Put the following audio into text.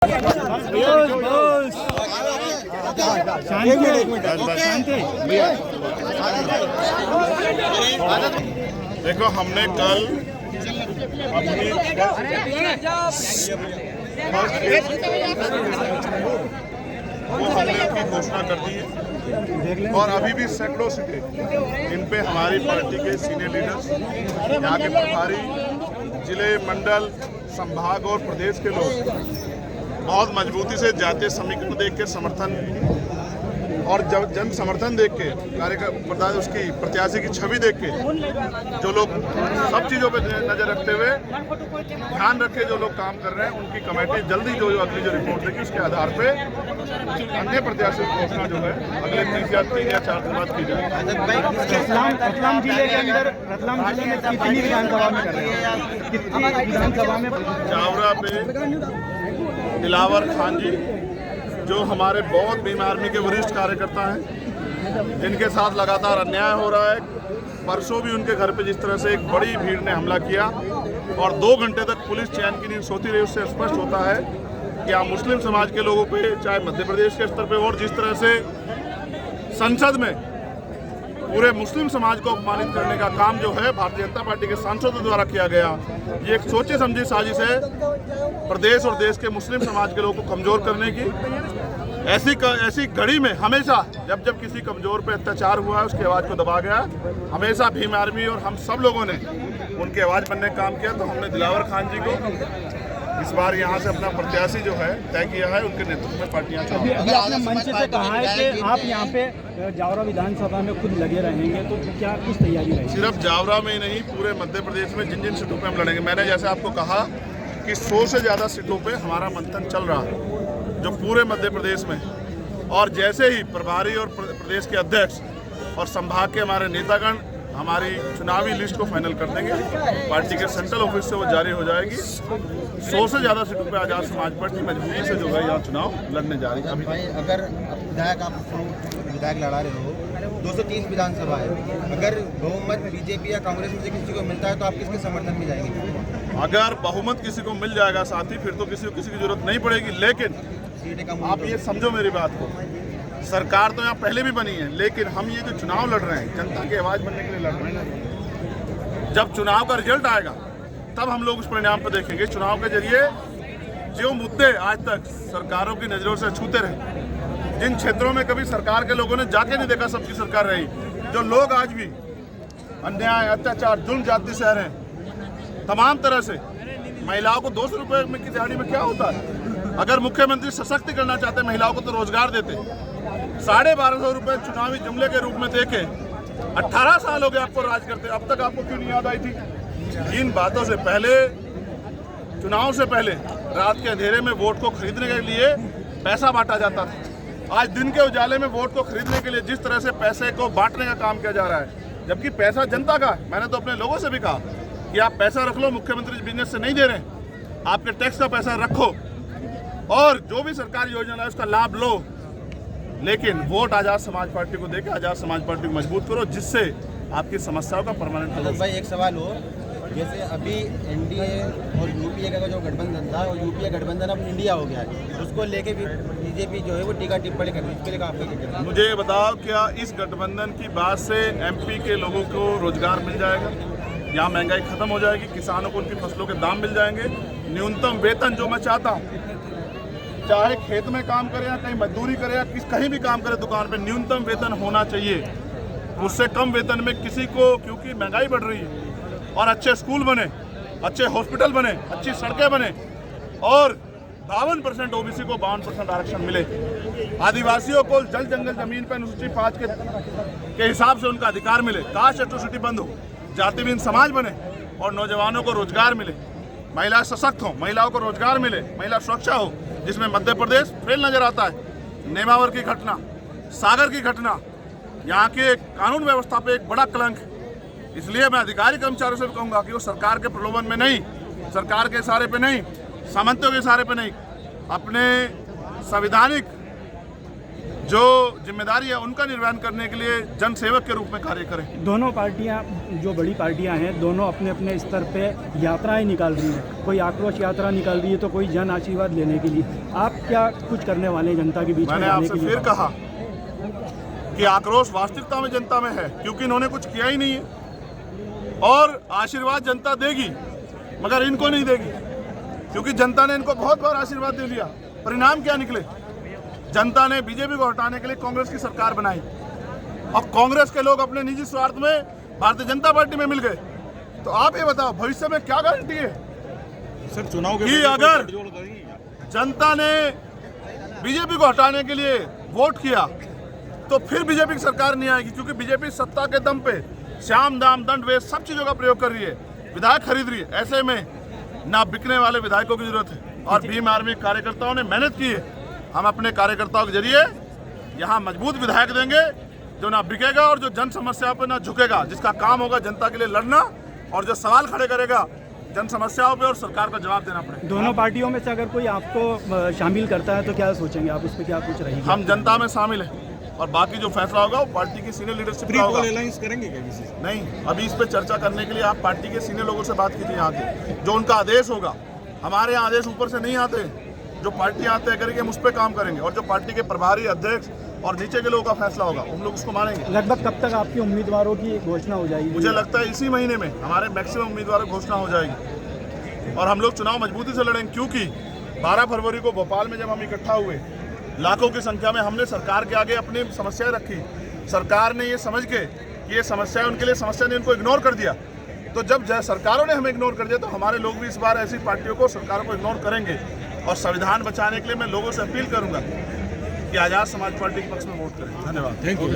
देखो, हमने कल अपनी घोषणा कर दी है और अभी भी सैकड़ों सीटें इन पे हमारी पार्टी के सीनियर लीडर्स, यहाँ के प्रभारी, जिले, मंडल, संभाग और प्रदेश के लोग बहुत मजबूती से जातीय समीकरण देख के समर्थन और जब जन समर्थन देख के कार्यकर्ता उसकी प्रत्याशी की छवि देख के जो लोग सब चीज़ों पे नजर रखते हुए ध्यान रखे जो लोग काम कर रहे हैं, उनकी कमेटी जल्दी जो अगली जो रिपोर्ट देगी उसके आधार पे अन्य प्रत्याशियों की घोषणा जो है अगले 3 या 4 दिन बाद की जाएगी। रतलाम जिले के अंदर रतलाम जिले में कितनी विधानसभा में कर रहे हैं? कितनी विधानसभा में? जावरा पे दिलावर खान जी जो हमारे बहुत भीम आर्मी के वरिष्ठ कार्यकर्ता हैं, जिनके साथ लगातार अन्याय हो रहा है। परसों भी उनके घर पे जिस तरह से एक बड़ी भीड़ ने हमला किया और 2 घंटे तक पुलिस चैन की नींद सोती रही, उससे स्पष्ट होता है कि आप मुस्लिम समाज के लोगों पे, चाहे मध्य प्रदेश के स्तर पे, और जिस तरह से संसद में पूरे मुस्लिम समाज को अपमानित करने का काम जो है भारतीय जनता पार्टी के सांसदों द्वारा किया गया, ये एक सोचे समझी साजिश है प्रदेश और देश के मुस्लिम समाज के लोगों को कमजोर करने की। ऐसी घड़ी में हमेशा जब किसी कमजोर पे अत्याचार हुआ है, उसकी आवाज़ को दबा गया, हमेशा भीम आर्मी और हम सब लोगों ने उनकी आवाज़ बनने का काम किया। तो हमने दिलावर खान जी को इस बार यहाँ से अपना प्रत्याशी जो है तय किया है, उनके नेतृत्व में पार्टियाँ चलेंगी। अभी आपने मंच से कहा है कि आप यहाँ पे जावरा विधानसभा में खुद लगे रहेंगे, तो क्या कुछ तैयारी रहेगी? सिर्फ जावरा में ही नहीं, पूरे मध्य प्रदेश में जिन जिन सीटों पे हम लड़ेंगे, मैंने जैसे आपको कहा कि 100 से ज़्यादा सीटों पे हमारा मंथन चल रहा है जो पूरे मध्य प्रदेश में, और जैसे ही प्रभारी और प्रदेश के अध्यक्ष और संभाग के हमारे नेतागण हमारी चुनावी लिस्ट को फाइनल कर देंगे, पार्टी के सेंट्रल ऑफिस से वो जारी हो जाएगी। 100 से ज़्यादा सीटों पे आजाद समाज पार्टी मजबूती से जो है यहाँ चुनाव लड़ने जा रही है। अभी भाई, अगर विधायक आप विधायक लड़ा रहे हो, 230 विधानसभा है, अगर बहुमत बीजेपी या कांग्रेस में से किसी को मिलता है तो आप किसके समर्थन में जाएंगे? अगर बहुमत किसी को मिल जाएगा साथी, फिर तो किसी की जरूरत नहीं पड़ेगी। लेकिन आप ये समझो मेरी बात को, सरकार तो यहाँ पहले भी बनी है, लेकिन हम ये जो चुनाव लड़ रहे हैं जनता की आवाज़ बनने के लिए लड़ रहे हैं। जब चुनाव का रिजल्ट आएगा तब हम लोग उस परिणाम पर देखेंगे। चुनाव के जरिए जो मुद्दे आज तक सरकारों की नज़रों से छूते रहे, जिन क्षेत्रों में कभी सरकार के लोगों ने जाके नहीं देखा, सबकी सरकार रही, जो लोग आज भी अन्याय, अत्याचार, जुल्म जाति से रहे हैं तमाम तरह से। महिलाओं को 200 रुपये की दिहाड़ी में क्या होता है? अगर मुख्यमंत्री सशक्त करना चाहते महिलाओं को तो रोजगार देते। 1250 रुपये चुनावी जुमले के रूप में देके 18 साल हो गए आपको राज करते, अब तक आपको क्यों नहीं याद आई थी? इन बातों से पहले, चुनाव से पहले रात के अंधेरे में वोट को खरीदने के लिए पैसा बांटा जाता था। आज दिन के उजाले में वोट को खरीदने के लिए जिस तरह से पैसे को बांटने का काम किया जा रहा है, जबकि पैसा जनता का। मैंने तो अपने लोगों से भी कहा कि आप पैसा रख लो, मुख्यमंत्री बिजनेस से नहीं दे रहे, आपके टैक्स का पैसा रखो और जो भी सरकारी योजना है उसका लाभ लो, लेकिन वोट आजाद समाज पार्टी को देकर आजाद समाज पार्टी को मजबूत करो, जिससे आपकी समस्याओं का परमानेंट हल हो। भाई, एक सवाल हो, जैसे अभी एनडीए और यूपीए का जो गठबंधन था, और यूपीए गठबंधन अब इंडिया हो गया है, उसको लेके भी बीजेपी जो है वो टीका टिप्पणी कर रही है, इसके लिए आप क्या? मुझे ये बताओ, क्या इस गठबंधन की बात से एमपी के लोगों को रोजगार मिल जाएगा? यहाँ महंगाई खत्म हो जाएगी, किसानों को उनकी फसलों के दाम मिल जाएंगे, न्यूनतम वेतन जो मैं चाहता हूँ, चाहे खेत में काम करे या कहीं मजदूरी करे या कहीं भी काम करे दुकान पे, न्यूनतम वेतन होना चाहिए। उससे कम वेतन में किसी को, क्योंकि महंगाई बढ़ रही है, और अच्छे स्कूल बने, अच्छे हॉस्पिटल बने, अच्छी सड़कें बने, और 52% ओबीसी को 52% आरक्षण मिले, आदिवासियों को जल जंगल जमीन पर अनुसूची 5 के हिसाब से उनका अधिकार मिले, कास्ट एट्रोसिटी बंद हो, जातिहीन समाज बने और नौजवानों को रोजगार मिले, महिला सशक्त हो, महिलाओं को रोजगार मिले, महिला सुरक्षा हो, जिसमें मध्य प्रदेश फेल नजर आता है। नेमावर की घटना, सागर की घटना, यहाँ के कानून व्यवस्था पे एक बड़ा कलंक। इसलिए मैं अधिकारी कर्मचारियों से भी कहूँगा कि वो सरकार के प्रलोभन में नहीं, सरकार के इशारे पे नहीं, सामंतों के इशारे पे नहीं, अपने संवैधानिक जो जिम्मेदारी है उनका निर्वहन करने के लिए जनसेवक के रूप में कार्य करें। दोनों पार्टियां जो बड़ी पार्टियां हैं दोनों अपने अपने स्तर पे यात्राएं निकाल रही हैं, कोई आक्रोश यात्रा निकाल रही है तो कोई जन आशीर्वाद लेने के लिए, आप क्या कुछ करने वाले हैं जनता के बीच में मैंने जाने आपसे के लिए? फिर कहा कि आक्रोश वास्तविकता में जनता में है, क्योंकि इन्होंने कुछ किया ही नहीं है। और आशीर्वाद जनता देगी मगर इनको नहीं देगी, क्योंकि जनता ने इनको बहुत बार आशीर्वाद दे लिया। परिणाम क्या निकले? जनता ने बीजेपी को हटाने के लिए कांग्रेस की सरकार बनाई और कांग्रेस के लोग अपने निजी स्वार्थ में भारतीय जनता पार्टी में मिल गए। तो आप ये बताओ भविष्य में क्या गारंटी है सर चुनाव कि अगर जनता ने बीजेपी को हटाने के लिए वोट किया तो फिर बीजेपी की सरकार नहीं आएगी, क्योंकि बीजेपी सत्ता के दम पे श्याम दाम दंड वे सब चीजों का प्रयोग कर रही है, विधायक खरीद रही है। ऐसे में ना बिकने वाले विधायकों की जरूरत है और भीम आर्मी कार्यकर्ताओं ने मेहनत की है। हम अपने कार्यकर्ताओं के जरिए यहाँ मजबूत विधायक देंगे जो ना बिकेगा और जो जन समस्याओं पर ना झुकेगा, जिसका काम होगा जनता के लिए लड़ना और जो सवाल खड़े करेगा जन समस्याओं पे और सरकार को जवाब देना पड़ेगा। दोनों पार्टियों में से अगर कोई आपको शामिल करता है तो क्या सोचेंगे आप, उस पर क्या कुछ रहेगी? हम जनता में शामिल हैं और बाकी जो फैसला होगा वो पार्टी की सीनियर लीडरशिप का होगा। अलायंस करेंगे क्या किसी से? नहीं, अभी इस पे चर्चा करने के लिए आप पार्टी के सीनियर लोगों से बात कीजिए यहाँ के, जो उनका आदेश होगा। हमारे यहाँ आदेश ऊपर से नहीं आते, जो पार्टी आते करेंगे हम उस पर काम करेंगे और जो पार्टी के प्रभारी अध्यक्ष और नीचे के लोगों का फैसला होगा हम लोग उसको मानेंगे। लगभग कब तक आपके उम्मीदवारों की घोषणा हो जाएगी? मुझे लगता है इसी महीने में हमारे मैक्सिमम उम्मीदवारों की घोषणा हो जाएगी और हम लोग चुनाव मजबूती से लड़ेंगे, क्योंकि 12 फरवरी को भोपाल में जब हम इकट्ठा हुए लाखों की संख्या में, हमने सरकार के आगे अपनी समस्याएं रखी। सरकार ने ये समझ के कि ये समस्या उनके लिए समस्या ने उनको इग्नोर कर दिया। तो जब सरकारों ने हमें इग्नोर कर दिया तो हमारे लोग भी इस बार ऐसी पार्टियों को, सरकारों को इग्नोर करेंगे। और संविधान बचाने के लिए मैं लोगों से अपील करूंगा कि आजाद समाज पार्टी के पक्ष में वोट करें। धन्यवाद। Thank you.